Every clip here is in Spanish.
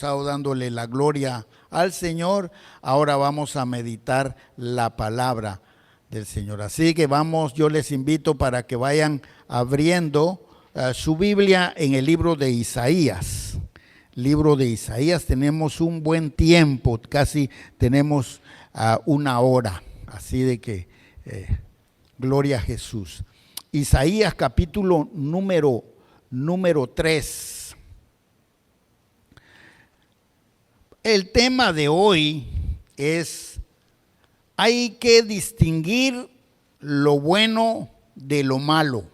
dándole la gloria al Señor. Ahora vamos a meditar la palabra del Señor. Así que vamos, yo les invito para que vayan abriendo su Biblia en el libro de Isaías. Libro de Isaías, tenemos un buen tiempo, casi tenemos una hora, así de que gloria a Jesús. Isaías capítulo número 3. El tema de hoy es: hay que distinguir lo bueno de lo malo.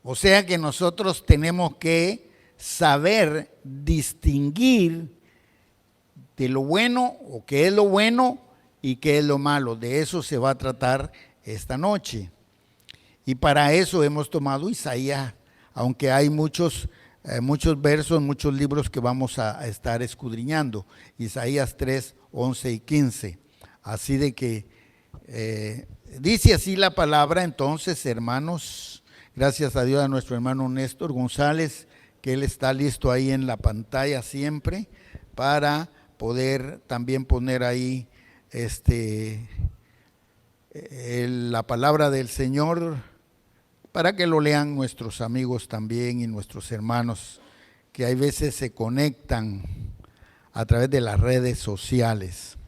O sea que nosotros tenemos que saber distinguir de lo bueno, o qué es lo bueno y qué es lo malo. De eso se va a tratar esta noche. Y para eso hemos tomado Isaías, aunque hay muchos versos, muchos libros que vamos a estar escudriñando. Isaías 3, 11 y 15. Así de que dice así la palabra. Entonces, hermanos, gracias a Dios, a nuestro hermano Néstor González, que él está listo ahí en la pantalla siempre para poder también poner ahí la palabra del Señor, para que lo lean nuestros amigos también y nuestros hermanos que hay veces se conectan a través de las redes sociales.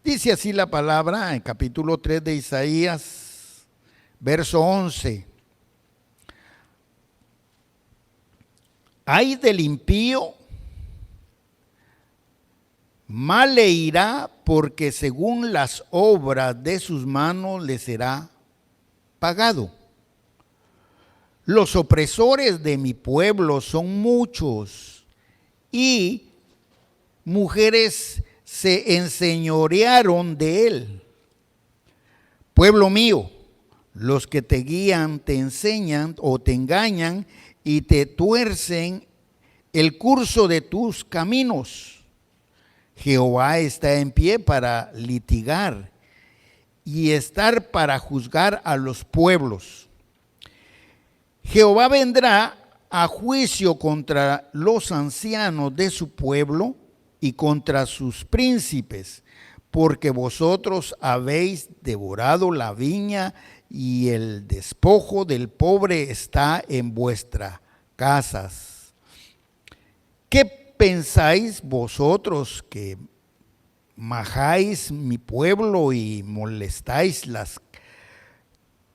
Dice así la palabra en capítulo 3 de Isaías, verso 11. Ay del impío, mal le irá, porque según las obras de sus manos le será pagado. Los opresores de mi pueblo son muchos, y mujeres se enseñorearon de él. Pueblo mío, los que te guían te enseñan o te engañan y te tuercen el curso de tus caminos. Jehová está en pie para litigar y estar para juzgar a los pueblos. Jehová vendrá a juicio contra los ancianos de su pueblo y contra sus príncipes, porque vosotros habéis devorado la viña y el despojo del pobre está en vuestras casas. ¿Qué pensáis vosotros que majáis mi pueblo y molestáis las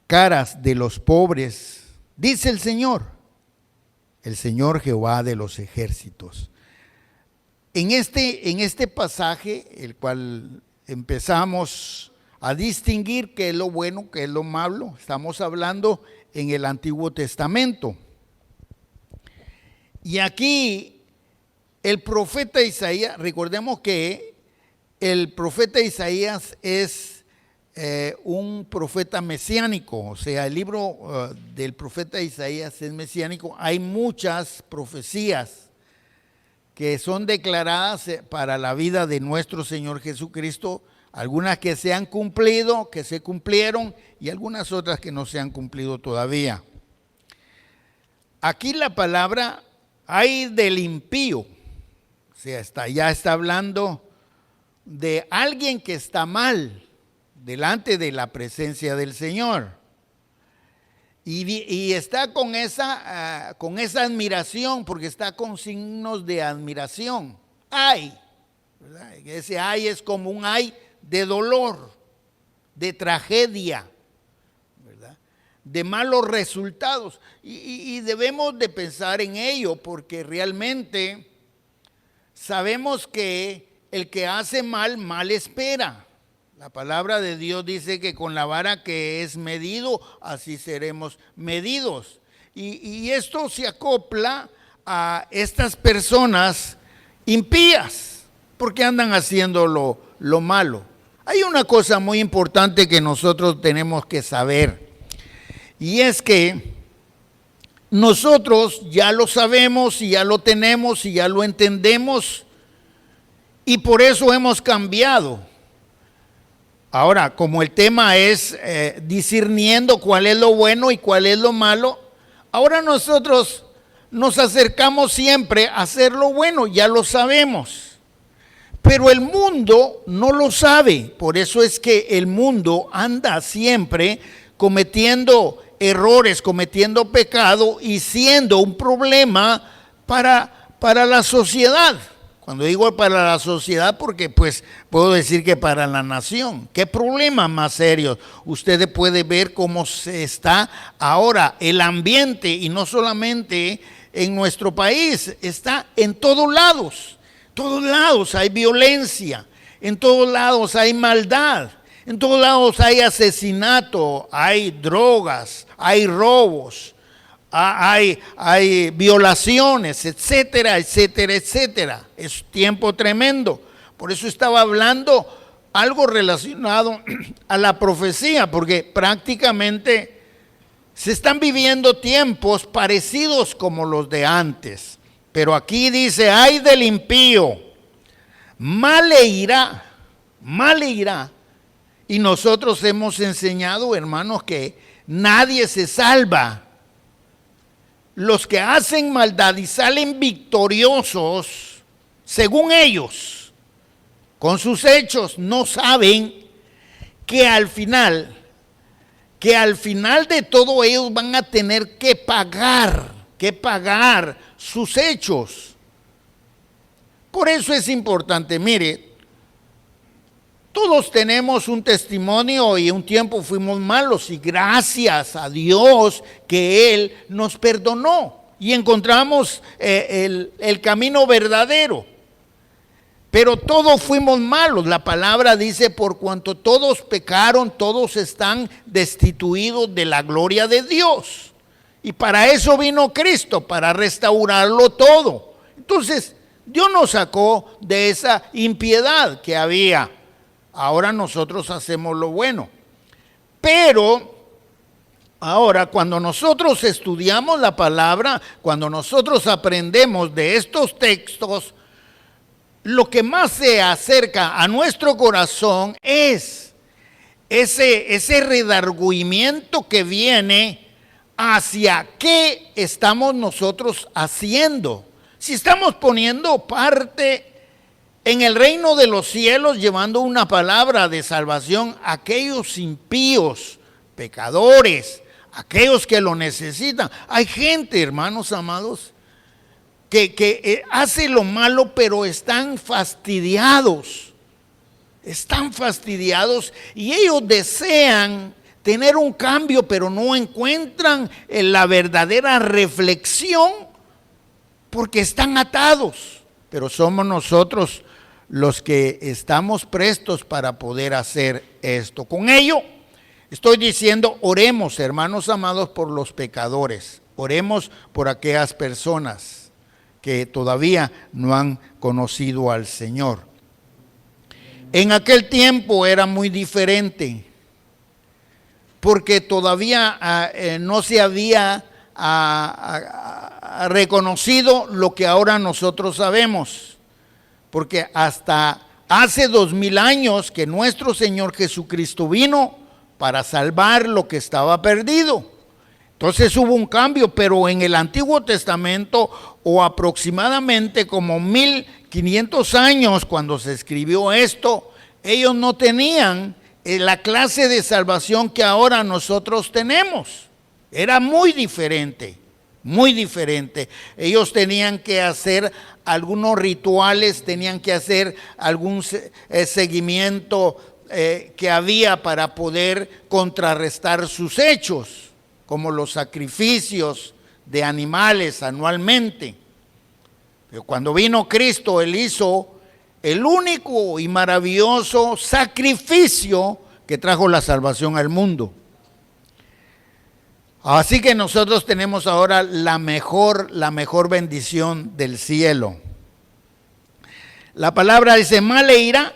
caras de los pobres? Dice el Señor Jehová de los ejércitos. En este pasaje, el cual empezamos a distinguir qué es lo bueno, qué es lo malo, estamos hablando en el Antiguo Testamento. Y aquí el profeta Isaías, recordemos que el profeta Isaías es un profeta mesiánico, o sea, el libro del profeta Isaías es mesiánico. Hay muchas profecías que son declaradas para la vida de nuestro Señor Jesucristo, algunas que se han cumplido, que se cumplieron, y algunas otras que no se han cumplido todavía. Aquí la palabra ay del impío, o sea, ya está hablando de alguien que está mal delante de la presencia del Señor, y está con esa admiración, porque está con signos de admiración. Ay, ¿verdad? Ese ay es como un ay de dolor, de tragedia, ¿verdad? De malos resultados, y debemos de pensar en ello, porque realmente sabemos que el que hace mal, mal espera. La palabra de Dios dice que con la vara que es medido, así seremos medidos. Y esto se acopla a estas personas impías, porque andan haciendo lo malo. Hay una cosa muy importante que nosotros tenemos que saber, y es que nosotros ya lo sabemos y ya lo tenemos y ya lo entendemos, y por eso hemos cambiado. Ahora, como el tema es discerniendo cuál es lo bueno y cuál es lo malo, ahora nosotros nos acercamos siempre a hacer lo bueno, ya lo sabemos. Pero el mundo no lo sabe, por eso es que el mundo anda siempre cometiendo errores, cometiendo pecado y siendo un problema para la sociedad. Cuando digo para la sociedad, porque pues puedo decir que para la nación. ¿Qué problema más serio? Ustedes pueden ver cómo se está ahora el ambiente, y no solamente en nuestro país, está en todos lados. Todos lados hay violencia, en todos lados hay maldad, en todos lados hay asesinato, hay drogas, hay robos, hay violaciones, etcétera, etcétera, etcétera. Es tiempo tremendo. Por eso estaba hablando algo relacionado a la profecía, porque prácticamente se están viviendo tiempos parecidos como los de antes. Pero aquí dice, ay del impío, mal le irá, mal le irá. Y nosotros hemos enseñado, hermanos, que nadie se salva. Los que hacen maldad y salen victoriosos, según ellos, con sus hechos, no saben que al final de todo ellos van a tener que pagar sus hechos. Por eso es importante, mire, todos tenemos un testimonio y un tiempo fuimos malos y gracias a Dios que Él nos perdonó y encontramos el camino verdadero. Pero todos fuimos malos. La palabra dice, por cuanto todos pecaron, todos están destituidos de la gloria de Dios. Y para eso vino Cristo, para restaurarlo todo. Entonces, Dios nos sacó de esa impiedad que había. Ahora nosotros hacemos lo bueno. Pero ahora cuando nosotros estudiamos la palabra, cuando nosotros aprendemos de estos textos, lo que más se acerca a nuestro corazón es ese redargüimiento que viene hacia qué estamos nosotros haciendo. Si estamos poniendo parte en el reino de los cielos, llevando una palabra de salvación a aquellos impíos, pecadores, aquellos que lo necesitan. Hay gente, hermanos amados, que hace lo malo, pero están fastidiados y ellos desean tener un cambio, pero no encuentran la verdadera reflexión porque están atados. Pero somos nosotros los que estamos prestos para poder hacer esto. Con ello, estoy diciendo, oremos, hermanos amados, por los pecadores. Oremos por aquellas personas que todavía no han conocido al Señor. En aquel tiempo era muy diferente, porque todavía no se había reconocido lo que ahora nosotros sabemos. Porque hasta hace 2000 años que nuestro Señor Jesucristo vino para salvar lo que estaba perdido. Entonces hubo un cambio, pero en el Antiguo Testamento, o aproximadamente como 1500 años cuando se escribió esto, ellos no tenían la clase de salvación que ahora nosotros tenemos. Era muy diferente. Muy diferente. Ellos tenían que hacer algunos rituales, tenían que hacer algún seguimiento que había para poder contrarrestar sus hechos, como los sacrificios de animales anualmente. Pero cuando vino Cristo, Él hizo el único y maravilloso sacrificio que trajo la salvación al mundo. Así que nosotros tenemos ahora la mejor bendición del cielo. La palabra dice, mal le irá,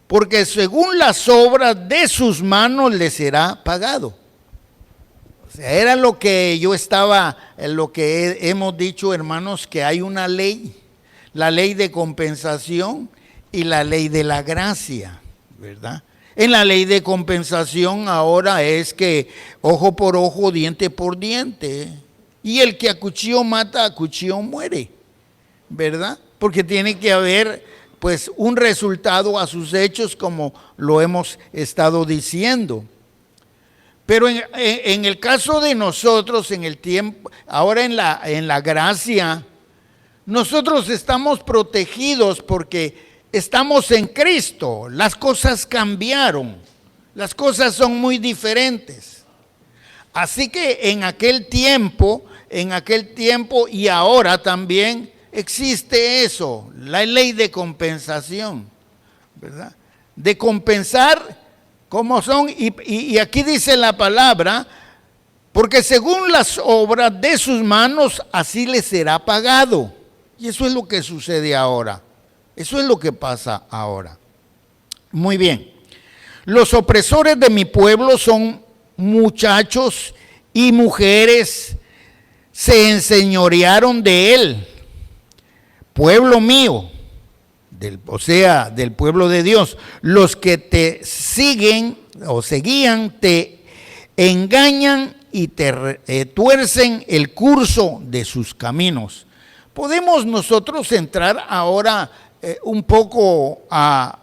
porque según las obras de sus manos le será pagado. O sea, era lo que yo estaba, lo que hemos dicho, hermanos, que hay una ley, la ley de compensación y la ley de la gracia, ¿verdad? En la ley de compensación ahora es que ojo por ojo, diente por diente. Y el que a cuchillo mata, a cuchillo muere, ¿verdad? Porque tiene que haber pues un resultado a sus hechos, como lo hemos estado diciendo. Pero en el caso de nosotros, en el tiempo, ahora en la gracia, nosotros estamos protegidos porque estamos en Cristo. Las cosas cambiaron, las cosas son muy diferentes. Así que en aquel tiempo y ahora también existe eso, la ley de compensación, ¿verdad? De compensar como son, y aquí dice la palabra, porque según las obras de sus manos, así les será pagado. Y eso es lo que sucede ahora. Eso es lo que pasa ahora. Muy bien. Los opresores de mi pueblo son muchachos y mujeres, se enseñorearon de él. Pueblo mío, o sea, del pueblo de Dios, los que te siguen o seguían te engañan y te tuercen el curso de sus caminos. Podemos nosotros entrar ahora un poco a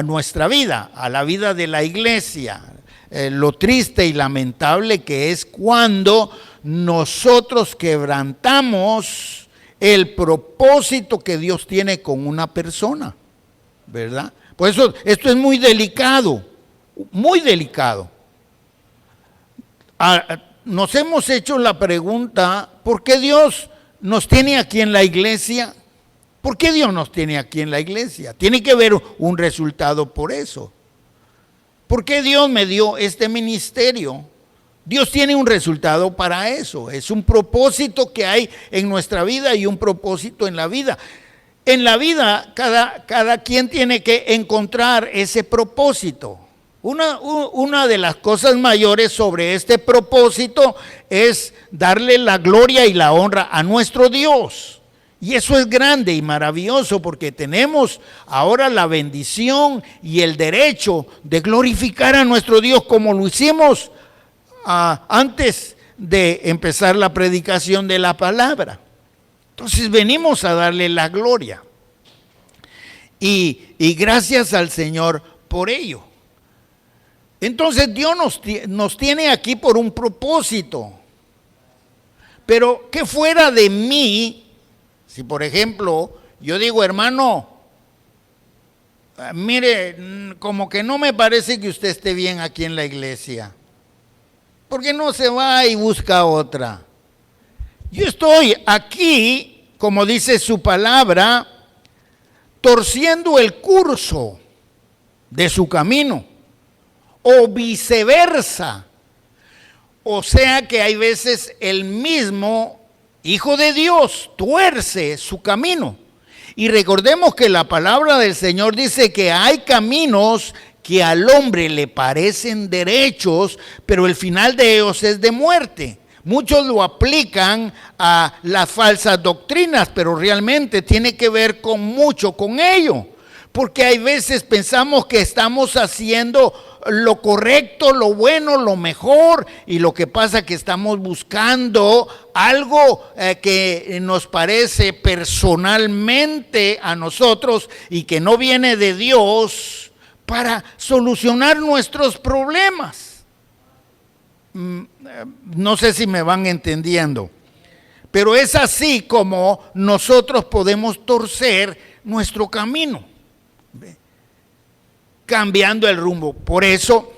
nuestra vida, a la vida de la iglesia. Lo triste y lamentable que es cuando nosotros quebrantamos el propósito que Dios tiene con una persona, ¿verdad? Por eso esto es muy delicado, muy delicado. Nos hemos hecho la pregunta, ¿por qué Dios nos tiene aquí en la iglesia? ¿Por qué Dios nos tiene aquí en la iglesia? Tiene que haber un resultado por eso. ¿Por qué Dios me dio este ministerio? Dios tiene un resultado para eso. Es un propósito que hay en nuestra vida y un propósito en la vida. En la vida, cada quien tiene que encontrar ese propósito. Una de las cosas mayores sobre este propósito es darle la gloria y la honra a nuestro Dios. Y eso es grande y maravilloso porque tenemos ahora la bendición y el derecho de glorificar a nuestro Dios como lo hicimos antes de empezar la predicación de la palabra. Entonces venimos a darle la gloria. Y gracias al Señor por ello. Entonces Dios nos tiene aquí por un propósito. Pero que fuera de mí, si por ejemplo yo digo, hermano, mire, como que no me parece que usted esté bien aquí en la iglesia. ¿Por qué no se va y busca otra? Yo estoy aquí, como dice su palabra, torciendo el curso de su camino, o viceversa. O sea que hay veces el mismo Hijo de Dios tuerce su camino. Y recordemos que la palabra del Señor dice que hay caminos que al hombre le parecen derechos, pero el final de ellos es de muerte. Muchos lo aplican a las falsas doctrinas, pero realmente tiene que ver mucho con ello. Porque hay veces pensamos que estamos haciendo lo correcto, lo bueno, lo mejor, y lo que pasa es que estamos buscando algo que nos parece personalmente a nosotros y que no viene de Dios para solucionar nuestros problemas. No sé si me van entendiendo, pero es así como nosotros podemos torcer nuestro camino, cambiando el rumbo. Por eso,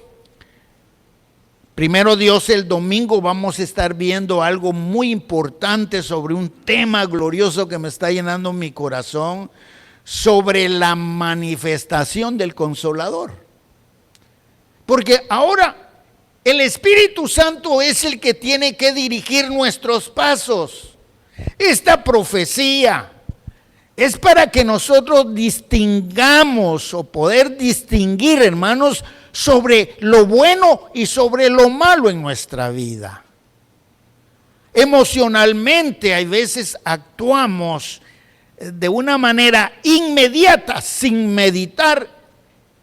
primero Dios, el domingo vamos a estar viendo algo muy importante sobre un tema glorioso que me está llenando mi corazón, sobre la manifestación del Consolador. Porque ahora el Espíritu Santo es el que tiene que dirigir nuestros pasos. Esta profecía es para que nosotros distingamos o poder distinguir, hermanos, sobre lo bueno y sobre lo malo en nuestra vida. Emocionalmente, hay veces actuamos de una manera inmediata, sin meditar,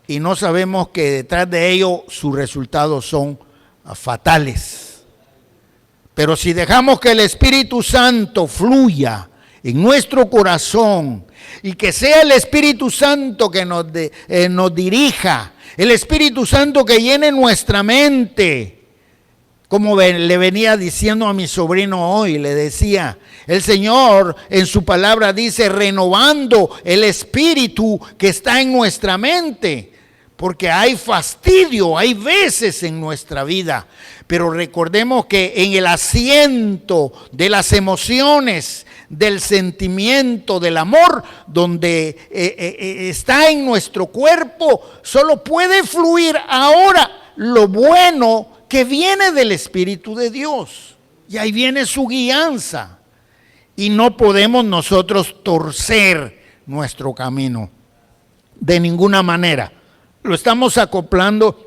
y no sabemos que detrás de ello sus resultados son fatales. Pero si dejamos que el Espíritu Santo fluya en nuestro corazón y que sea el Espíritu Santo que nos dirija, el Espíritu Santo que llene nuestra mente, como le venía diciendo a mi sobrino hoy, le decía, el Señor en su palabra dice, renovando el espíritu que está en nuestra mente, porque hay fastidio, hay veces en nuestra vida, pero recordemos que en el asiento de las emociones, del sentimiento, del amor, donde está en nuestro cuerpo, solo puede fluir ahora lo bueno que viene del Espíritu de Dios. Y ahí viene su guianza. Y no podemos nosotros torcer nuestro camino de ninguna manera. Lo estamos acoplando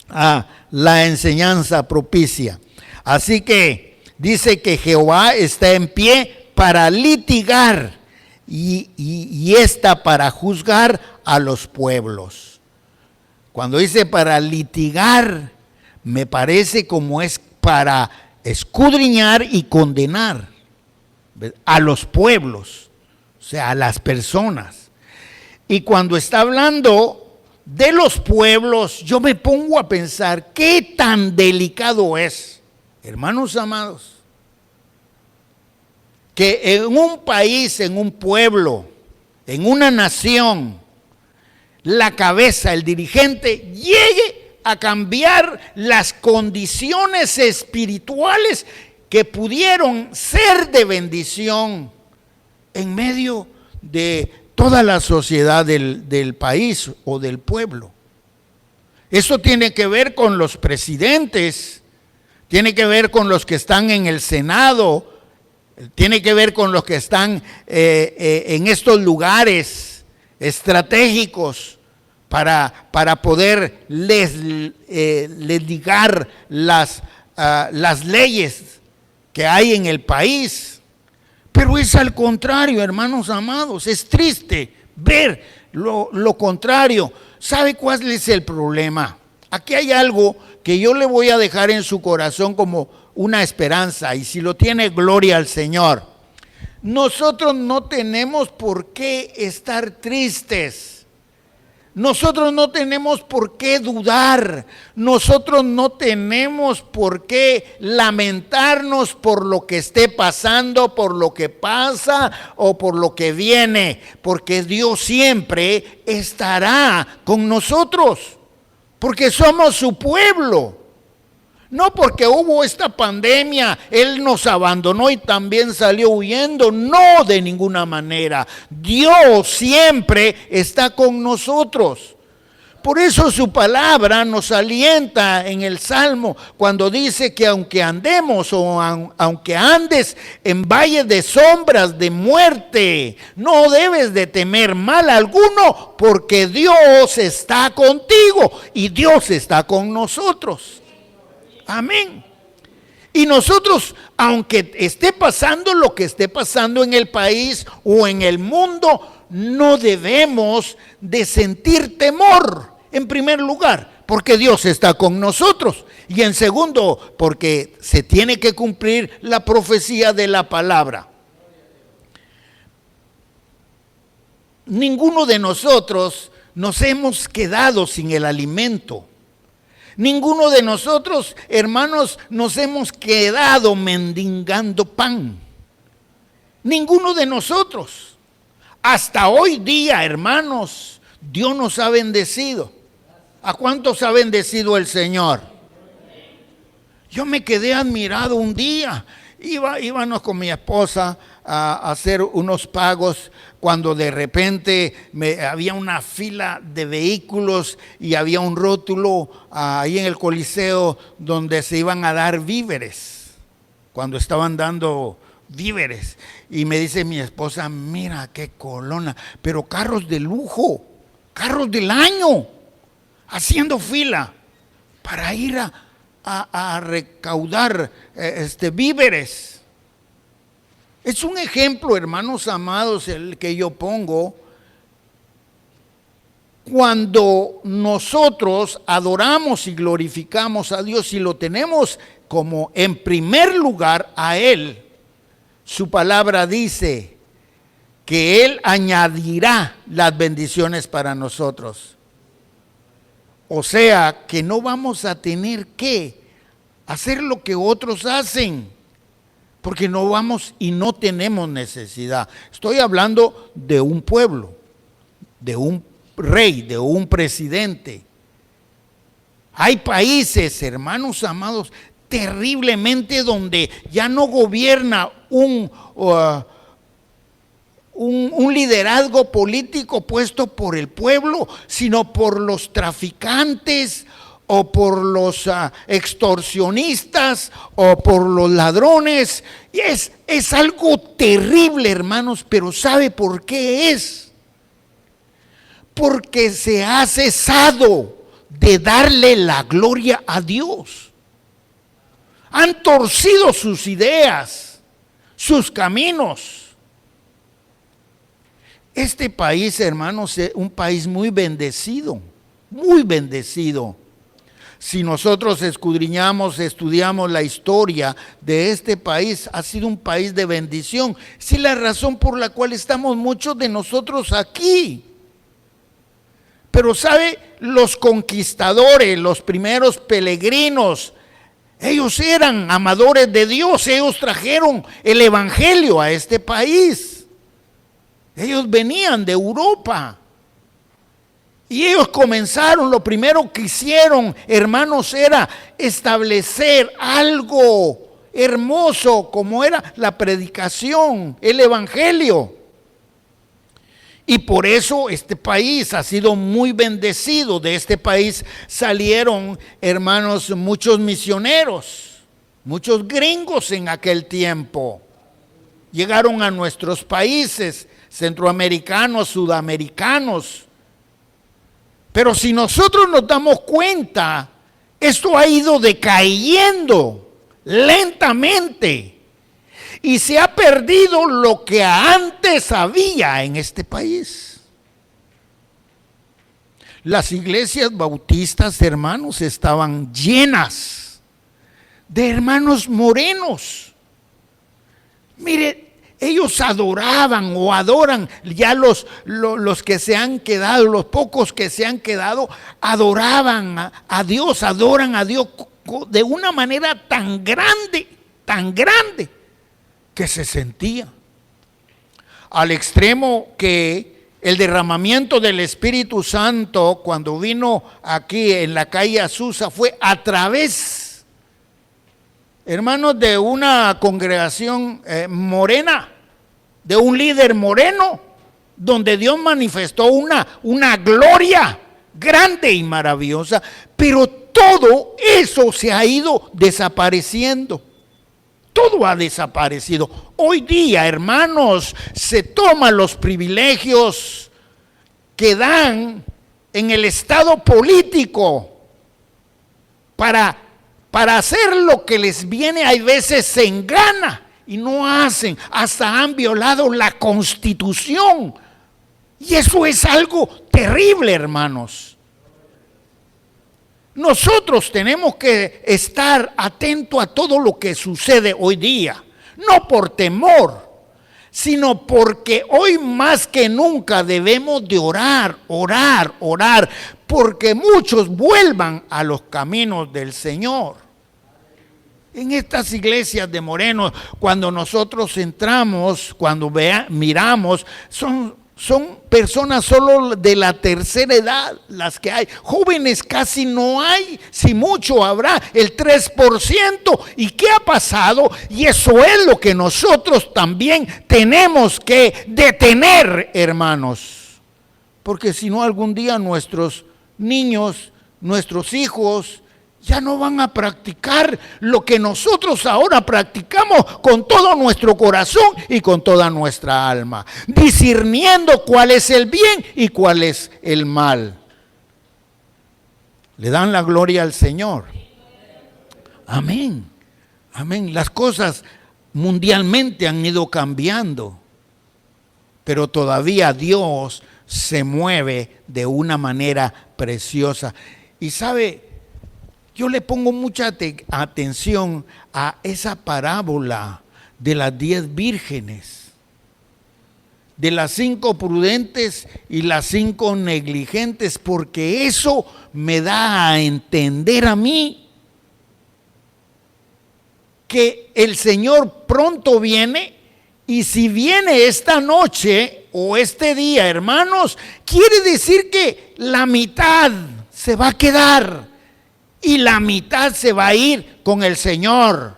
a la enseñanza propicia. Así que dice que Jehová está en pie para litigar y está para juzgar a los pueblos. Cuando dice para litigar, me parece como es para escudriñar y condenar a los pueblos, o sea, a las personas. Y cuando está hablando de los pueblos, yo me pongo a pensar qué tan delicado es, hermanos amados, que en un país, en un pueblo, en una nación, la cabeza, el dirigente, llegue a cambiar las condiciones espirituales que pudieron ser de bendición en medio de toda la sociedad del país o del pueblo. Eso tiene que ver con los presidentes, tiene que ver con los que están en el Senado, tiene que ver con los que están en estos lugares estratégicos para poder litigar las leyes que hay en el país. Pero es al contrario, hermanos amados, es triste ver lo contrario. ¿Sabe cuál es el problema? Aquí hay algo que yo le voy a dejar en su corazón como una esperanza, y si lo tiene, gloria al Señor. Nosotros no tenemos por qué estar tristes. Nosotros no tenemos por qué dudar, nosotros no tenemos por qué lamentarnos por lo que esté pasando, por lo que pasa o por lo que viene, porque Dios siempre estará con nosotros, porque somos su pueblo. No porque hubo esta pandemia, Él nos abandonó y también salió huyendo. No, de ninguna manera. Dios siempre está con nosotros. Por eso su palabra nos alienta en el Salmo cuando dice que aunque andemos o aunque andes en valle de sombras de muerte, no debes de temer mal alguno, porque Dios está contigo y Dios está con nosotros. Amén. Y nosotros, aunque esté pasando lo que esté pasando en el país o en el mundo, no debemos de sentir temor, en primer lugar, porque Dios está con nosotros. Y en segundo, porque se tiene que cumplir la profecía de la palabra. Ninguno de nosotros nos hemos quedado sin el alimento. Ninguno de nosotros, hermanos, nos hemos quedado mendigando pan. Ninguno de nosotros. Hasta hoy día, hermanos, Dios nos ha bendecido. ¿A cuántos ha bendecido el Señor? Yo me quedé admirado un día. Íbamos con mi esposa a hacer unos pagos cuando de repente había una fila de vehículos y había un rótulo ahí en el Coliseo donde se iban a dar víveres, cuando estaban dando víveres. Y me dice mi esposa, mira qué colona, pero carros de lujo, carros del año, haciendo fila para ir a recaudar víveres. Es un ejemplo, hermanos amados, el que yo pongo. Cuando nosotros adoramos y glorificamos a Dios y lo tenemos como en primer lugar a Él. Su palabra dice que Él añadirá las bendiciones para nosotros. O sea, que no vamos a tener que hacer lo que otros hacen, porque no vamos y no tenemos necesidad. Estoy hablando de un pueblo, de un rey, de un presidente. Hay países, hermanos amados, terriblemente donde ya no gobierna un liderazgo político puesto por el pueblo, sino por los traficantes o por los extorsionistas o por los ladrones. Y es algo terrible, hermanos, pero ¿sabe por qué es? Porque se ha cesado de darle la gloria a Dios. Han torcido sus ideas, sus caminos. Este país, hermanos, es un país muy bendecido, muy bendecido. Si nosotros escudriñamos, estudiamos la historia de este país, ha sido un país de bendición. Sí, la razón por la cual estamos muchos de nosotros aquí. Pero ¿sabe? Los conquistadores, los primeros peregrinos, ellos eran amadores de Dios, ellos trajeron el evangelio a este país. Ellos venían de Europa y ellos comenzaron, lo primero que hicieron, hermanos, era establecer algo hermoso como era la predicación, el evangelio. Y por eso este país ha sido muy bendecido. De este país salieron, hermanos, muchos misioneros, muchos gringos en aquel tiempo. Llegaron a nuestros países centroamericanos, sudamericanos. Pero si nosotros nos damos cuenta, esto ha ido decayendo lentamente y se ha perdido lo que antes había en este país. Las iglesias bautistas, hermanos, estaban llenas de hermanos morenos. Mire, ellos adoraban o adoran, ya los que se han quedado, los pocos que se han quedado, adoraban a Dios, adoran a Dios de una manera tan grande, que se sentía. Al extremo que el derramamiento del Espíritu Santo, cuando vino aquí en la calle Azusa, fue a través, hermanos, de una congregación morena, de un líder moreno, donde Dios manifestó una gloria grande y maravillosa, pero todo eso se ha ido desapareciendo. Todo ha desaparecido. Hoy día, hermanos, se toman los privilegios que dan en el estado político para hacer lo que les viene, hay veces en gana. Y no hacen, hasta han violado la Constitución. Y eso es algo terrible, hermanos. Nosotros tenemos que estar atentos a todo lo que sucede hoy día. No por temor, sino porque hoy más que nunca debemos de orar, porque muchos vuelvan a los caminos del Señor. En estas iglesias de morenos, cuando nosotros entramos, cuando miramos, son personas solo de la tercera edad las que hay. Jóvenes casi no hay, si mucho habrá, el 3%. ¿Y qué ha pasado? Y eso es lo que nosotros también tenemos que detener, hermanos. Porque si no, algún día nuestros niños, nuestros hijos, ya no van a practicar lo que nosotros ahora practicamos con todo nuestro corazón y con toda nuestra alma, discerniendo cuál es el bien y cuál es el mal. Le dan la gloria al Señor. Amén. Amén. Las cosas mundialmente han ido cambiando, pero todavía Dios se mueve de una manera preciosa. Y sabe, Yo le pongo mucha atención a esa parábola de las 10 vírgenes, de las 5 prudentes y las 5 negligentes, porque eso me da a entender a mí que el Señor pronto viene, y si viene esta noche o este día, hermanos, quiere decir que la mitad se va a quedar y la mitad se va a ir con el Señor.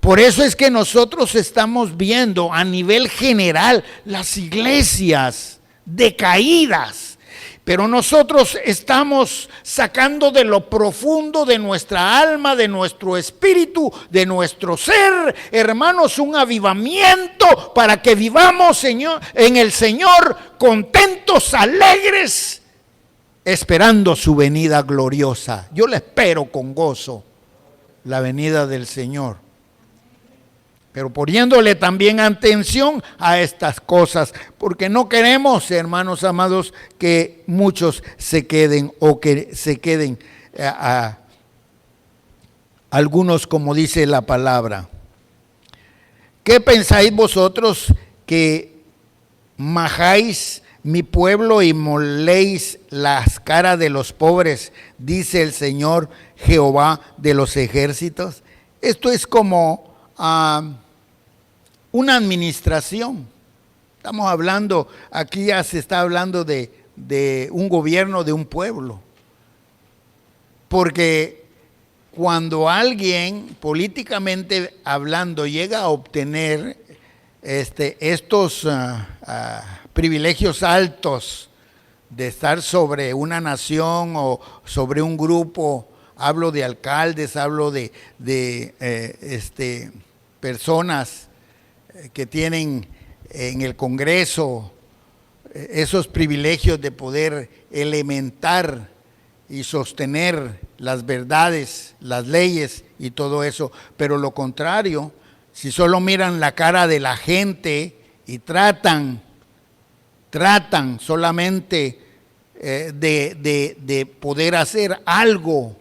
Por eso es que nosotros estamos viendo a nivel general las iglesias decaídas, pero nosotros estamos sacando de lo profundo de nuestra alma, de nuestro espíritu, de nuestro ser, hermanos, un avivamiento para que vivamos, Señor, en el Señor, contentos, alegres, esperando su venida gloriosa. Yo le espero con gozo la venida del Señor, pero poniéndole también atención a estas cosas, porque no queremos, hermanos amados, que muchos se queden o que se queden algunos, como dice la palabra. ¿Qué pensáis vosotros que majáis mi pueblo y moléis las caras de los pobres? Dice el Señor Jehová de los ejércitos. Esto es como una administración. Estamos hablando, aquí ya se está hablando de un gobierno de un pueblo. Porque cuando alguien, políticamente hablando, llega a obtener estos privilegios altos de estar sobre una nación o sobre un grupo, hablo de alcaldes, hablo de personas que tienen en el Congreso esos privilegios de poder elementar y sostener las verdades, las leyes y todo eso. Pero lo contrario, si solo miran la cara de la gente y tratan solamente de poder hacer algo,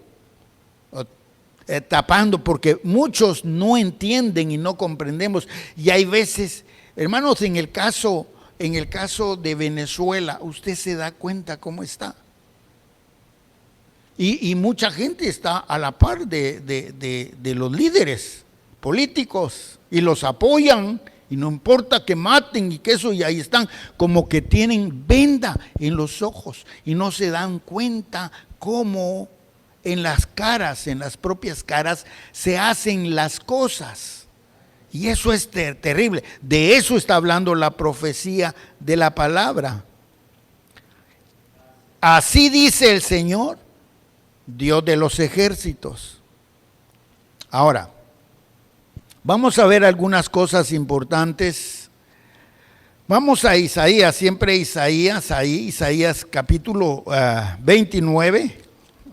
tapando, porque muchos no entienden y no comprendemos. Y hay veces, hermanos, en el caso de Venezuela, usted se da cuenta cómo está. Y mucha gente está a la par de los líderes políticos y los apoyan, y no importa que maten y que eso, y ahí están, como que tienen venda en los ojos y no se dan cuenta cómo en las caras, en las propias caras, se hacen las cosas. Y eso es terrible. De eso está hablando la profecía de la palabra. Así dice el Señor, Dios de los ejércitos. Ahora, vamos a ver algunas cosas importantes. Vamos a Isaías, siempre Isaías, ahí, Isaías capítulo 29.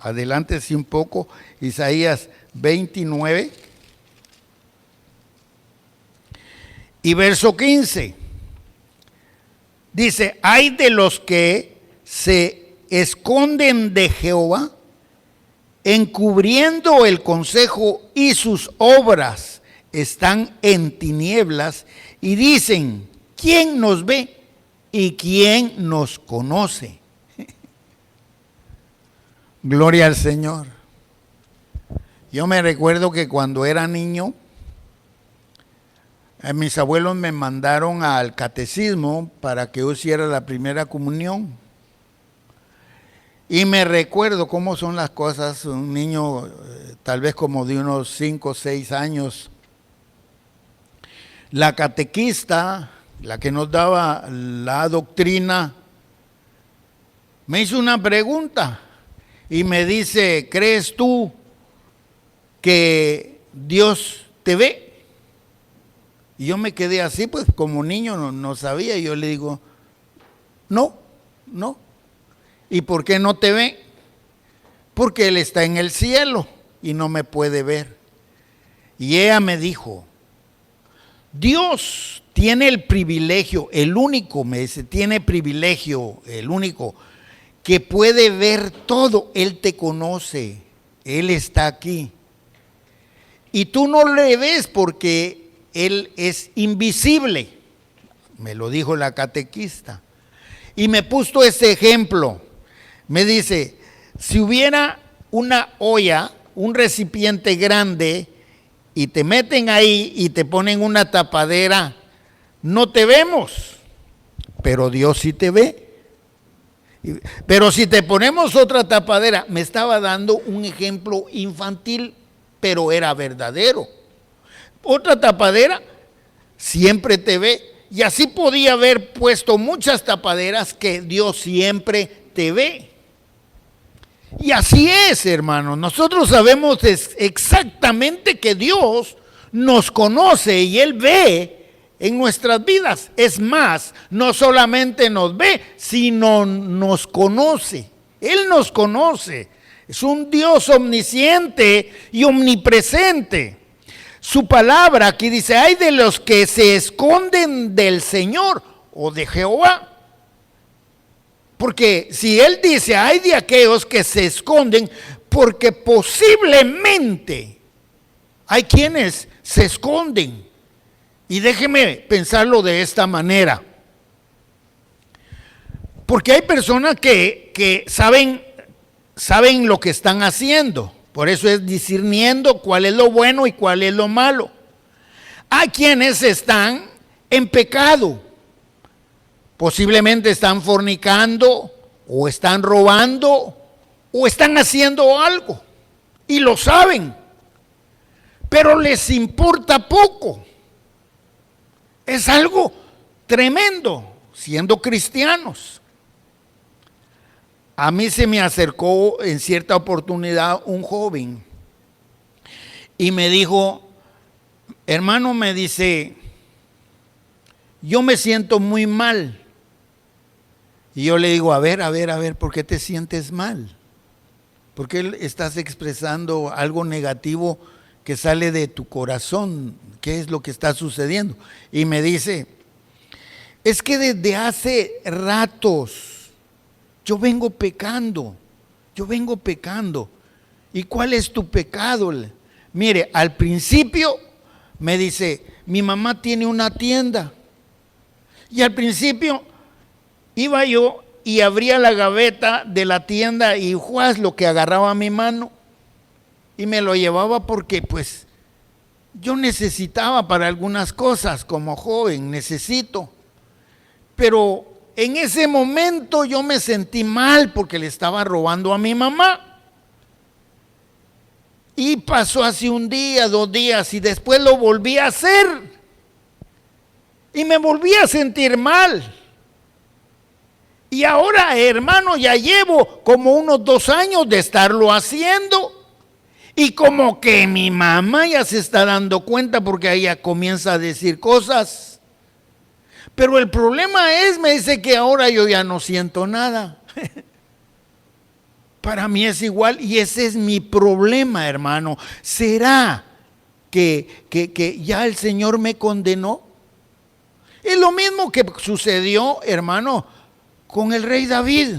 Adelántese un poco, Isaías 29 y verso 15. Dice: hay de los que se esconden de Jehová, encubriendo el consejo, y sus obras están en tinieblas, y dicen: ¿quién nos ve y quién nos conoce? Gloria al Señor. Yo me recuerdo que cuando era niño, mis abuelos me mandaron al catecismo para que yo hiciera la primera comunión. Y me recuerdo cómo son las cosas. Un niño tal vez como de unos 5 o 6 años, la catequista, la que nos daba la doctrina, me hizo una pregunta. Y me dice: ¿crees tú que Dios te ve? Y yo me quedé así, pues como niño no sabía. Y yo le digo: no. ¿Y por qué no te ve? Porque Él está en el cielo y no me puede ver. Y ella me dijo: Dios tiene el privilegio, el único, me dice, tiene privilegio, el único que puede ver todo. Él te conoce, Él está aquí. Y tú no le ves porque Él es invisible. Me lo dijo la catequista. Y me puso ese ejemplo. Me dice, si hubiera una olla, un recipiente grande, y te meten ahí y te ponen una tapadera, no te vemos, pero Dios sí te ve. Pero si te ponemos otra tapadera, me estaba dando un ejemplo infantil, pero era verdadero. Otra tapadera siempre te ve, y así podía haber puesto muchas tapaderas que Dios siempre te ve. Y así es, hermanos. Nosotros sabemos exactamente que Dios nos conoce y Él ve en nuestras vidas. Es más, no solamente nos ve, sino nos conoce. Él nos conoce. Es un Dios omnisciente y omnipresente. Su palabra aquí dice, hay de los que se esconden del Señor o de Jehová. Porque si Él dice, hay de aquellos que se esconden, porque posiblemente hay quienes se esconden. Y déjeme pensarlo de esta manera. Porque hay personas que saben lo que están haciendo. Por eso es discerniendo cuál es lo bueno y cuál es lo malo. Hay quienes están en pecado. Posiblemente están fornicando, o están robando, o están haciendo algo. Y lo saben. Pero les importa poco. Es algo tremendo, siendo cristianos. A mí se me acercó en cierta oportunidad un joven y me dijo, hermano, me dice, yo me siento muy mal. Y yo le digo, a ver, ¿por qué te sientes mal? ¿Por qué estás expresando algo negativo que sale de tu corazón? ¿Qué es lo que está sucediendo? Y me dice, es que desde hace ratos yo vengo pecando. ¿Y cuál es tu pecado? Mire, al principio me dice, mi mamá tiene una tienda. Y al principio iba yo y abría la gaveta de la tienda y ¡juas! Lo que agarraba a mi mano y me lo llevaba porque pues yo necesitaba para algunas cosas como joven, necesito. Pero en ese momento yo me sentí mal porque le estaba robando a mi mamá. Y pasó así un día, 2 días y después lo volví a hacer. Y me volví a sentir mal. Y ahora, hermano, ya llevo como unos 2 años de estarlo haciendo. Y como que mi mamá ya se está dando cuenta porque ella comienza a decir cosas. Pero el problema es, me dice que ahora yo ya no siento nada. Para mí es igual y ese es mi problema, hermano. ¿Será que ya el Señor me condenó? Es lo mismo que sucedió, hermano, con el rey David.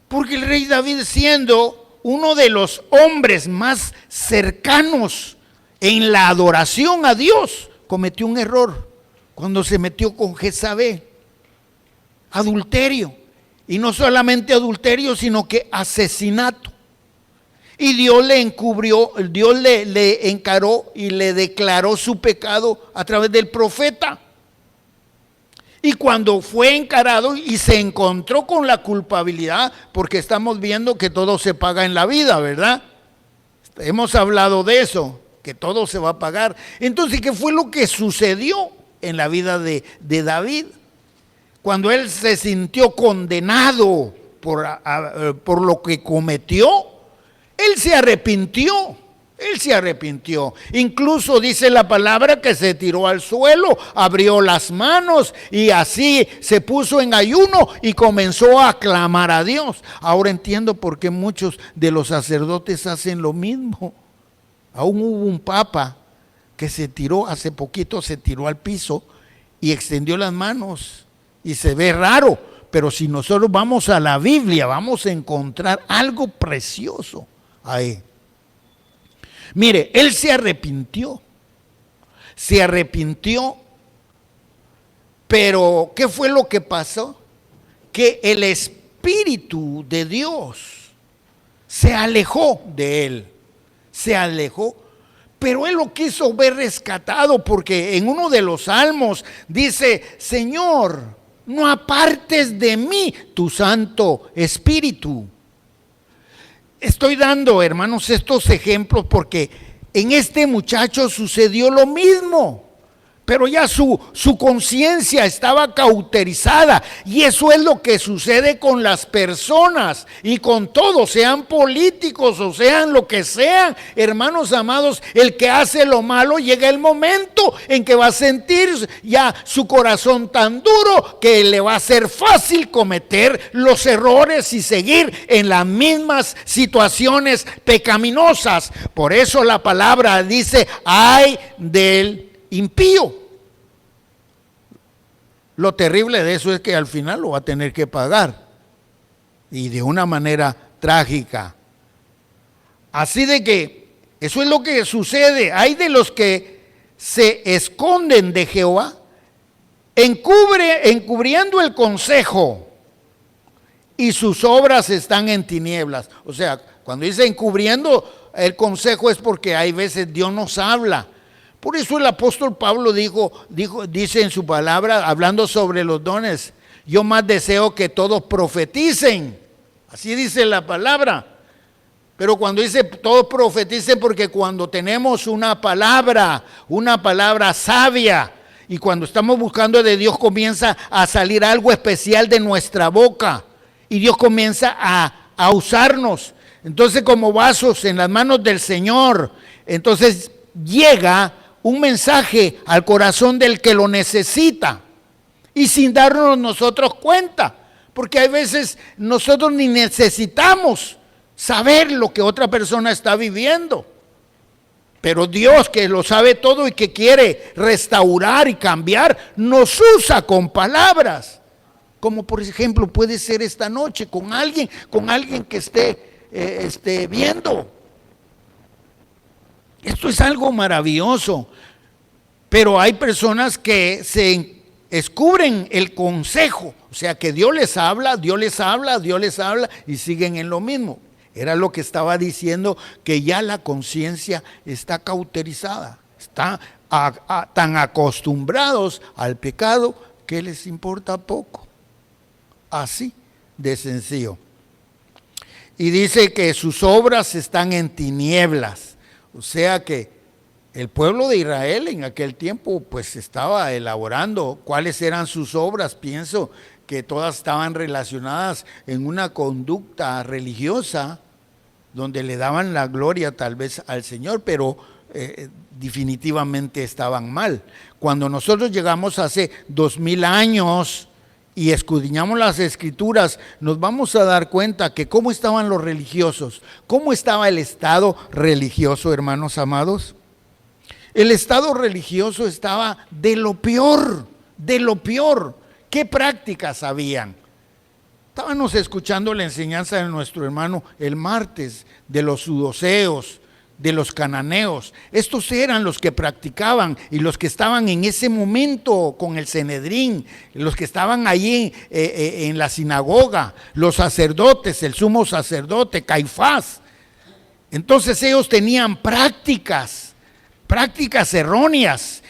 Porque el rey David, siendo uno de los hombres más cercanos en la adoración a Dios, cometió un error cuando se metió con Jezabel. Adulterio. Y no solamente adulterio, sino que asesinato. Y Dios le encubrió, Dios le encaró y le declaró su pecado a través del profeta. Y cuando fue encarado y se encontró con la culpabilidad, porque estamos viendo que todo se paga en la vida, ¿verdad? Hemos hablado de eso, que todo se va a pagar. Entonces, ¿qué fue lo que sucedió en la vida de David? Cuando él se sintió condenado por lo que cometió, él se arrepintió. Incluso dice la palabra que se tiró al suelo, abrió las manos y así se puso en ayuno y comenzó a clamar a Dios. Ahora entiendo por qué muchos de los sacerdotes hacen lo mismo. Aún hubo un papa que hace poquito se tiró al piso y extendió las manos y se ve raro, pero si nosotros vamos a la Biblia vamos a encontrar algo precioso. ahí. Mire, él se arrepintió, pero ¿qué fue lo que pasó? Que el Espíritu de Dios se alejó de él, se alejó. Pero él lo quiso ver rescatado, porque en uno de los salmos dice: Señor, no apartes de mí tu Santo Espíritu. Estoy dando, hermanos, estos ejemplos porque en este muchacho sucedió lo mismo. Pero ya su conciencia estaba cauterizada, y eso es lo que sucede con las personas y con todos, sean políticos o sean lo que sean, hermanos amados. El que hace lo malo, llega el momento en que va a sentir ya su corazón tan duro que le va a ser fácil cometer los errores y seguir en las mismas situaciones pecaminosas. Por eso la palabra dice: ay del impío. Lo terrible de eso es que al final lo va a tener que pagar, y de una manera trágica. Así de que eso es lo que sucede. Hay de los que se esconden de Jehová, encubriendo el consejo, y sus obras están en tinieblas. O sea, cuando dice encubriendo el consejo es porque hay veces Dios nos habla. Por eso el apóstol Pablo dice en su palabra, hablando sobre los dones: yo más deseo que todos profeticen. Así dice la palabra. Pero cuando dice todos profeticen, porque cuando tenemos una palabra sabia, y cuando estamos buscando de Dios, comienza a salir algo especial de nuestra boca, y Dios comienza a usarnos. Entonces, como vasos en las manos del Señor, entonces llega un mensaje al corazón del que lo necesita, y sin darnos nosotros cuenta, porque hay veces nosotros ni necesitamos saber lo que otra persona está viviendo, pero Dios, que lo sabe todo y que quiere restaurar y cambiar, nos usa con palabras, como por ejemplo puede ser esta noche con alguien que esté viendo. Esto es algo maravilloso, pero hay personas que se descubren el consejo, o sea que Dios les habla y siguen en lo mismo. Era lo que estaba diciendo, que ya la conciencia está cauterizada, están tan acostumbrados al pecado que les importa poco, así de sencillo. Y dice que sus obras están en tinieblas. O sea que el pueblo de Israel en aquel tiempo pues estaba elaborando cuáles eran sus obras. Pienso que todas estaban relacionadas en una conducta religiosa donde le daban la gloria tal vez al Señor, pero definitivamente estaban mal. Cuando nosotros llegamos hace 2000 años y escudriñamos las Escrituras, nos vamos a dar cuenta que cómo estaban los religiosos, cómo estaba el estado religioso, hermanos amados. El estado religioso estaba de lo peor, de lo peor. ¿Qué prácticas habían? Estábamos escuchando la enseñanza de nuestro hermano el martes de los saduceos, de los cananeos. Estos eran los que practicaban y los que estaban en ese momento con el Sanedrín, los que estaban allí en la sinagoga, los sacerdotes, el sumo sacerdote, Caifás. Entonces ellos tenían prácticas erróneas.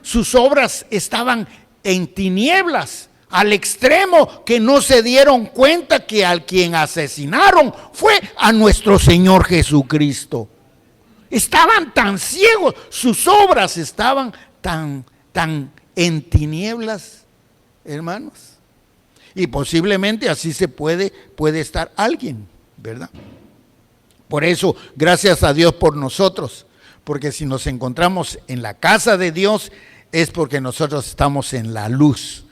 Sus obras estaban en tinieblas, al extremo que no se dieron cuenta que al quien asesinaron fue a nuestro Señor Jesucristo. Estaban tan ciegos, sus obras estaban tan en tinieblas, hermanos. Y posiblemente así puede estar alguien, ¿verdad? Por eso, gracias a Dios por nosotros, porque si nos encontramos en la casa de Dios es porque nosotros estamos en la luz.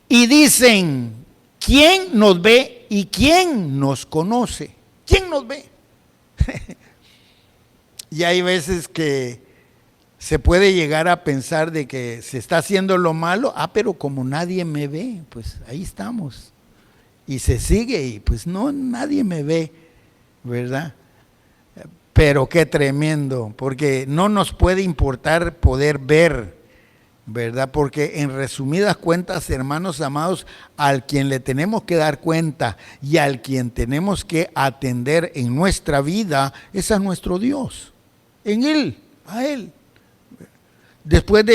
Y dicen: ¿quién nos ve y quién nos conoce? ¿Quién nos ve? Y hay veces que se puede llegar a pensar de que se está haciendo lo malo, pero como nadie me ve, pues ahí estamos. y se sigue y pues no, nadie me ve, ¿verdad? Pero qué tremendo, porque no nos puede importar poder ver, ¿verdad? Porque en resumidas cuentas, hermanos amados, al quien le tenemos que dar cuenta y al quien tenemos que atender en nuestra vida es a nuestro Dios, en Él, a Él. Después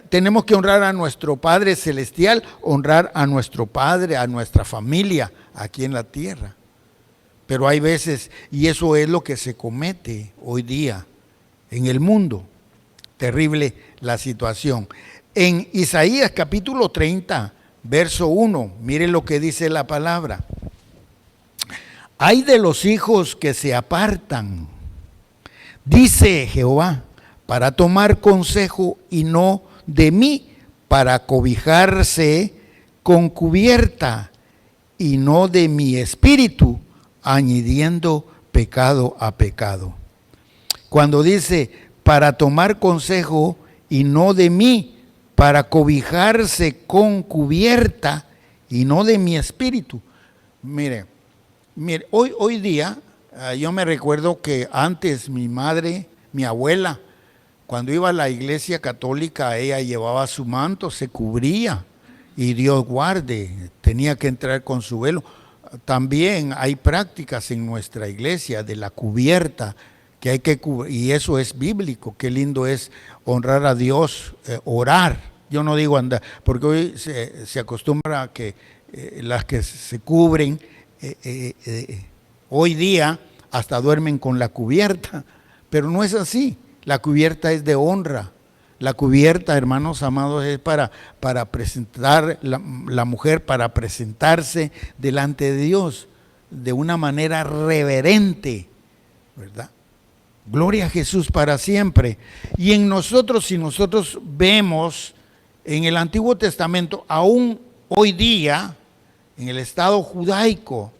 tenemos que honrar a nuestro Padre Celestial, honrar a nuestro Padre, a nuestra familia aquí en la tierra. Pero hay veces, y eso es lo que se comete hoy día en el mundo. Terrible la situación. En Isaías capítulo 30, verso 1, miren lo que dice la palabra. Ay de los hijos que se apartan, dice Jehová, para tomar consejo y no de mí, para cobijarse con cubierta y no de mi espíritu, añadiendo pecado a pecado. Cuando dice para tomar consejo y no de mí, para cobijarse con cubierta y no de mi espíritu. Mire, hoy día, yo me recuerdo que antes mi madre, mi abuela, cuando iba a la iglesia católica, ella llevaba su manto, se cubría y Dios guarde, tenía que entrar con su velo. También hay prácticas en nuestra iglesia de la cubierta que hay que cubrir, y eso es bíblico. Qué lindo es honrar a Dios, orar. Yo no digo andar, porque hoy se acostumbra a que las que se cubren hoy día hasta duermen con la cubierta, pero no es así. La cubierta es de honra. La cubierta, hermanos amados, es para presentar la mujer, para presentarse delante de Dios de una manera reverente, ¿verdad? Gloria a Jesús para siempre. Y en nosotros, si nosotros vemos en el Antiguo Testamento, aún hoy día, en el estado judaico,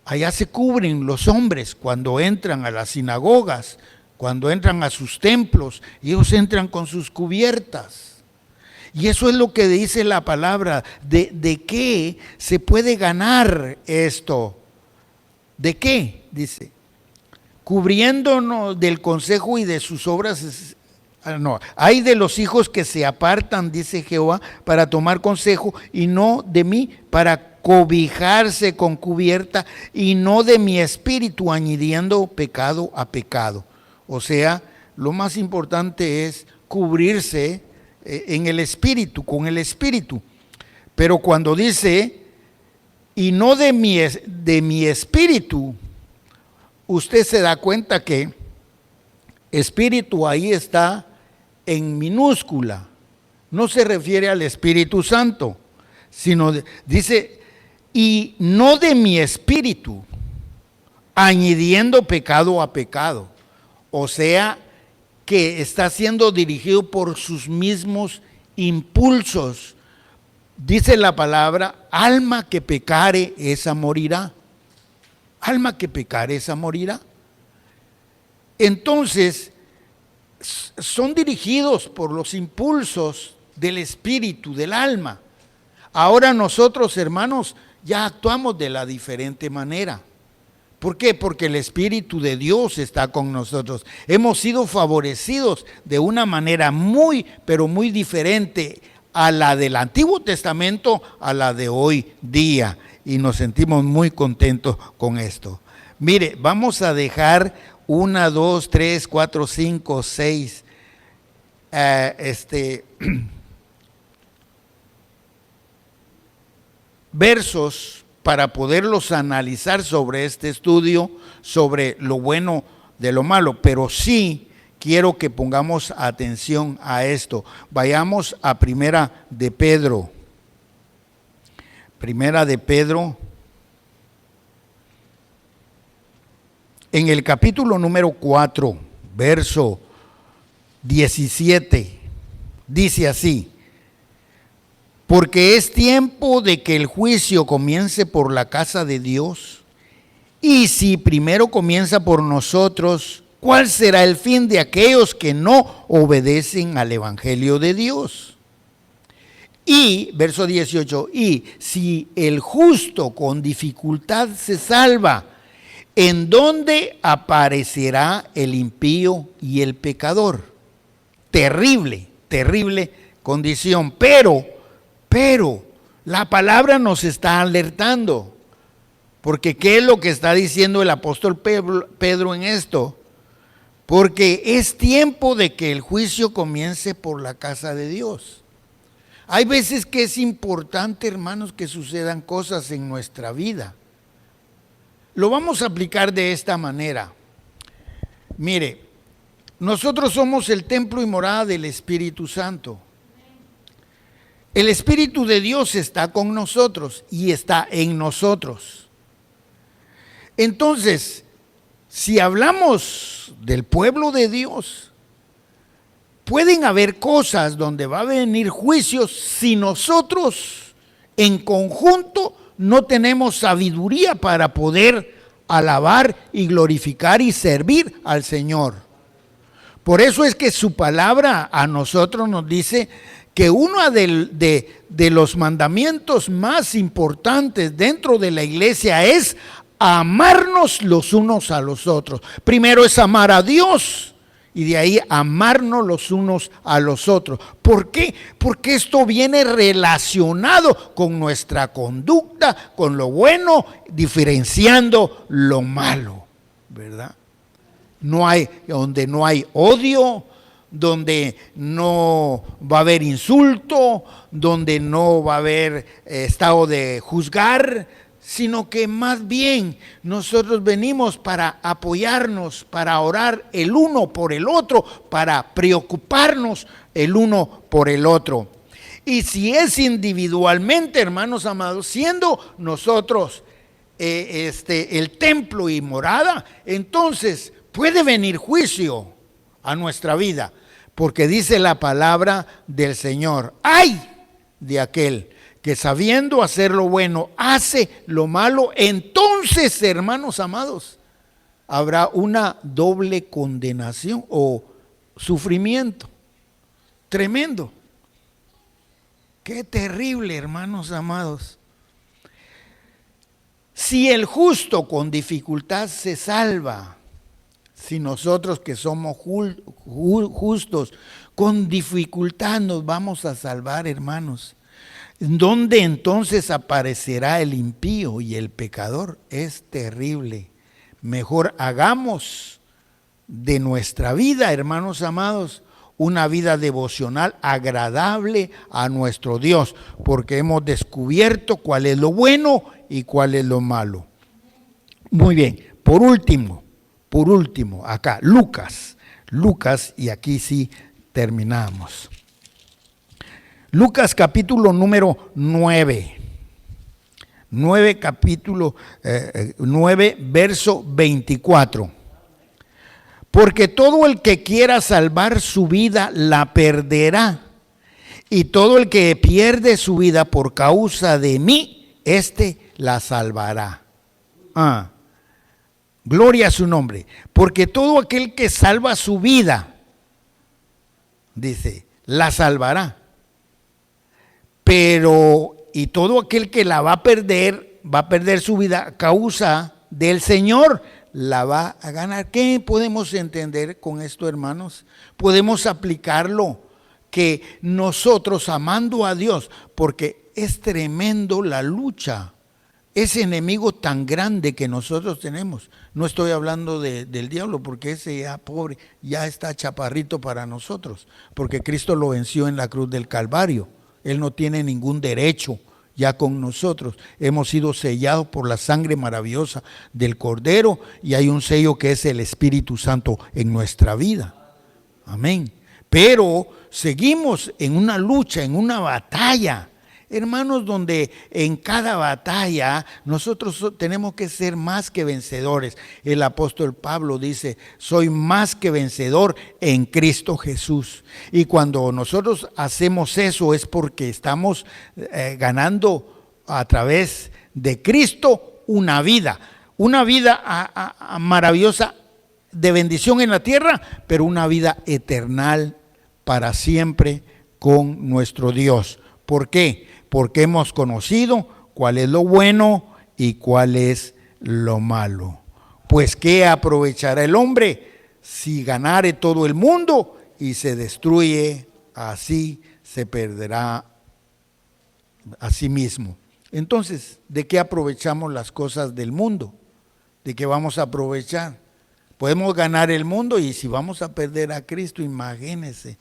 allá se cubren los hombres cuando entran a las sinagogas, cuando entran a sus templos, ellos entran con sus cubiertas. Y eso es lo que dice la palabra, de qué se puede ganar esto. ¿De qué? Dice, cubriéndonos del consejo y de sus obras. No, hay de los hijos que se apartan, dice Jehová, para tomar consejo y no de mí, para cobijarse con cubierta y no de mi espíritu, añadiendo pecado a pecado. O sea, lo más importante es cubrirse en el espíritu, con el espíritu. Pero cuando dice, y no de mi espíritu, usted se da cuenta que espíritu ahí está en minúscula. No se refiere al Espíritu Santo, sino dice, y no de mi espíritu, añadiendo pecado a pecado. O sea, que está siendo dirigido por sus mismos impulsos. Dice la palabra, alma que pecare, esa morirá. Alma que pecare, esa morirá. Entonces, son dirigidos por los impulsos del espíritu, del alma. Ahora nosotros, hermanos, ya actuamos de la diferente manera. ¿Por qué? Porque el Espíritu de Dios está con nosotros. Hemos sido favorecidos de una manera muy, pero muy diferente a la del Antiguo Testamento, a la de hoy día. Y nos sentimos muy contentos con esto. Mire, vamos a dejar 1, 2, 3, 4, 5, 6 versos para poderlos analizar sobre este estudio, sobre lo bueno de lo malo, pero sí quiero que pongamos atención a esto. Vayamos a Primera de Pedro. Primera de Pedro, en el capítulo número 4, verso 17, dice así: porque es tiempo de que el juicio comience por la casa de Dios, y si primero comienza por nosotros, ¿cuál será el fin de aquellos que no obedecen al Evangelio de Dios? Y, verso 18, y si el justo con dificultad se salva, ¿en dónde aparecerá el impío y el pecador? Terrible, terrible condición. Pero, la palabra nos está alertando. Porque ¿qué es lo que está diciendo el apóstol Pedro en esto? Porque es tiempo de que el juicio comience por la casa de Dios. Hay veces que es importante, hermanos, que sucedan cosas en nuestra vida. Lo vamos a aplicar de esta manera. Mire, nosotros somos el templo y morada del Espíritu Santo. El Espíritu de Dios está con nosotros y está en nosotros. Entonces, si hablamos del pueblo de Dios, pueden haber cosas donde va a venir juicios si nosotros en conjunto no tenemos sabiduría para poder alabar y glorificar y servir al Señor. Por eso es que su palabra a nosotros nos dice que uno de los mandamientos más importantes dentro de la iglesia es amarnos los unos a los otros. Primero es amar a Dios y de ahí amarnos los unos a los otros. ¿Por qué? Porque esto viene relacionado con nuestra conducta, con lo bueno, diferenciando lo malo, ¿verdad? Donde no hay odio, donde no va a haber insulto, donde no va a haber estado de juzgar, sino que más bien nosotros venimos para apoyarnos, para orar el uno por el otro, para preocuparnos el uno por el otro. Y si es individualmente, hermanos amados, siendo nosotros el templo y morada, entonces puede venir juicio a nuestra vida, porque dice la palabra del Señor: ¡ay de aquel que sabiendo hacer lo bueno hace lo malo! Entonces, hermanos amados, habrá una doble condenación o sufrimiento tremendo. Qué terrible, hermanos amados. Si el justo con dificultad se salva, si nosotros que somos justos con dificultad nos vamos a salvar, hermanos, ¿dónde entonces aparecerá el impío y el pecador? Es terrible. Mejor hagamos de nuestra vida, hermanos amados, una vida devocional agradable a nuestro Dios, porque hemos descubierto cuál es lo bueno y cuál es lo malo. Muy bien, por último, acá, Lucas, y aquí sí terminamos. Lucas capítulo número 9, capítulo 9, verso 24. Porque todo el que quiera salvar su vida la perderá, y todo el que pierde su vida por causa de mí, éste la salvará. Gloria a su nombre. Porque todo aquel que salva su vida, dice, la salvará. Pero, y todo aquel que la va a perder su vida a causa del Señor, la va a ganar. ¿Qué podemos entender con esto, hermanos? Podemos aplicarlo, que nosotros amando a Dios, porque es tremendo la lucha, ese enemigo tan grande que nosotros tenemos. No estoy hablando del diablo, porque ese ya pobre, ya está chaparrito para nosotros, porque Cristo lo venció en la cruz del Calvario. Él no tiene ningún derecho ya con nosotros. Hemos sido sellados por la sangre maravillosa del Cordero y hay un sello que es el Espíritu Santo en nuestra vida. Amén. Pero seguimos en una lucha, en una batalla, hermanos, donde en cada batalla nosotros tenemos que ser más que vencedores. El apóstol Pablo dice: soy más que vencedor en Cristo Jesús. Y cuando nosotros hacemos eso es porque estamos ganando a través de Cristo una vida maravillosa de bendición en la tierra, pero una vida eterna para siempre con nuestro Dios. ¿Por qué? Porque hemos conocido cuál es lo bueno y cuál es lo malo. Pues ¿qué aprovechará el hombre si ganare todo el mundo y se destruye? Así se perderá a sí mismo. Entonces, ¿de qué aprovechamos las cosas del mundo? ¿De qué vamos a aprovechar? Podemos ganar el mundo y si vamos a perder a Cristo, imagínense.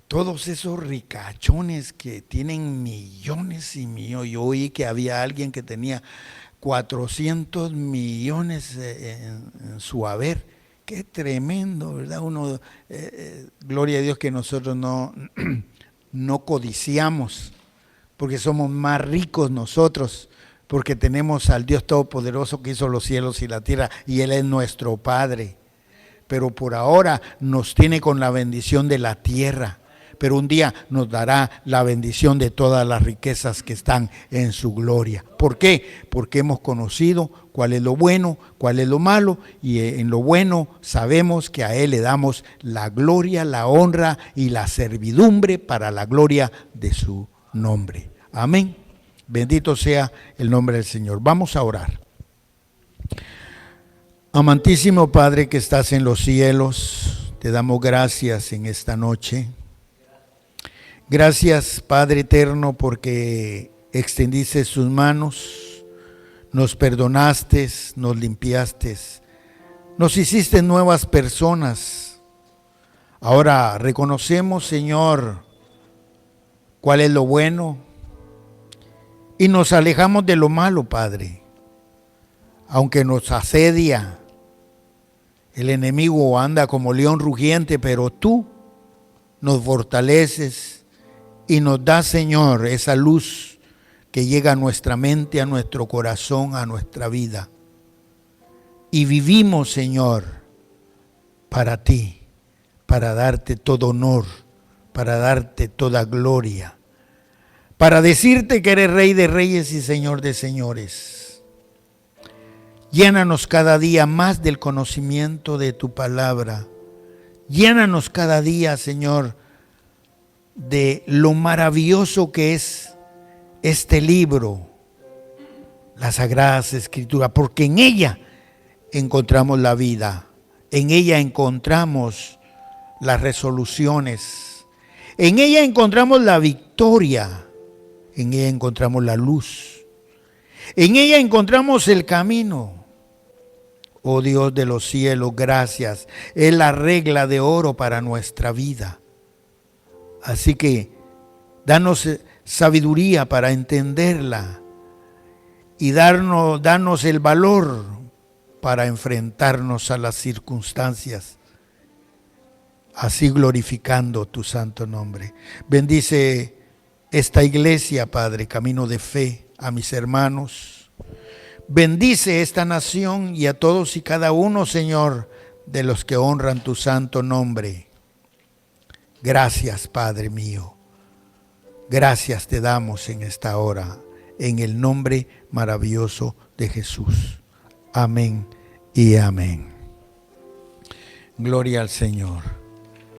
Todos esos ricachones que tienen millones y millones. Yo oí que había alguien que tenía 400 millones en su haber. Qué tremendo, ¿verdad? Gloria a Dios que nosotros no codiciamos, porque somos más ricos nosotros, porque tenemos al Dios Todopoderoso que hizo los cielos y la tierra, y Él es nuestro Padre. Pero por ahora nos tiene con la bendición de la tierra, pero un día nos dará la bendición de todas las riquezas que están en su gloria. ¿Por qué? Porque hemos conocido cuál es lo bueno, cuál es lo malo, y en lo bueno sabemos que a Él le damos la gloria, la honra y la servidumbre para la gloria de su nombre. Amén. Bendito sea el nombre del Señor. Vamos a orar. Amantísimo Padre que estás en los cielos, te damos gracias en esta noche. Gracias, Padre eterno, porque extendiste sus manos, nos perdonaste, nos limpiaste, nos hiciste nuevas personas. Ahora reconocemos, Señor, cuál es lo bueno y nos alejamos de lo malo, Padre. Aunque nos asedia, el enemigo anda como león rugiente, pero tú nos fortaleces y nos da, Señor, esa luz que llega a nuestra mente, a nuestro corazón, a nuestra vida. Y vivimos, Señor, para ti, para darte todo honor, para darte toda gloria, para decirte que eres Rey de Reyes y Señor de Señores. Llénanos cada día más del conocimiento de tu palabra. Llénanos cada día, Señor, de lo maravilloso que es este libro, las Sagradas Escrituras, porque en ella encontramos la vida, en ella encontramos las resoluciones, en ella encontramos la victoria, en ella encontramos la luz, en ella encontramos el camino. Oh Dios de los cielos, gracias, es la regla de oro para nuestra vida. Así que danos sabiduría para entenderla y danos el valor para enfrentarnos a las circunstancias, así glorificando tu santo nombre. Bendice esta iglesia, Padre, Camino de Fe, a mis hermanos. Bendice esta nación y a todos y cada uno, Señor, de los que honran tu santo nombre. Gracias, Padre mío. Gracias te damos en esta hora, en el nombre maravilloso de Jesús. Amén y amén. Gloria al Señor.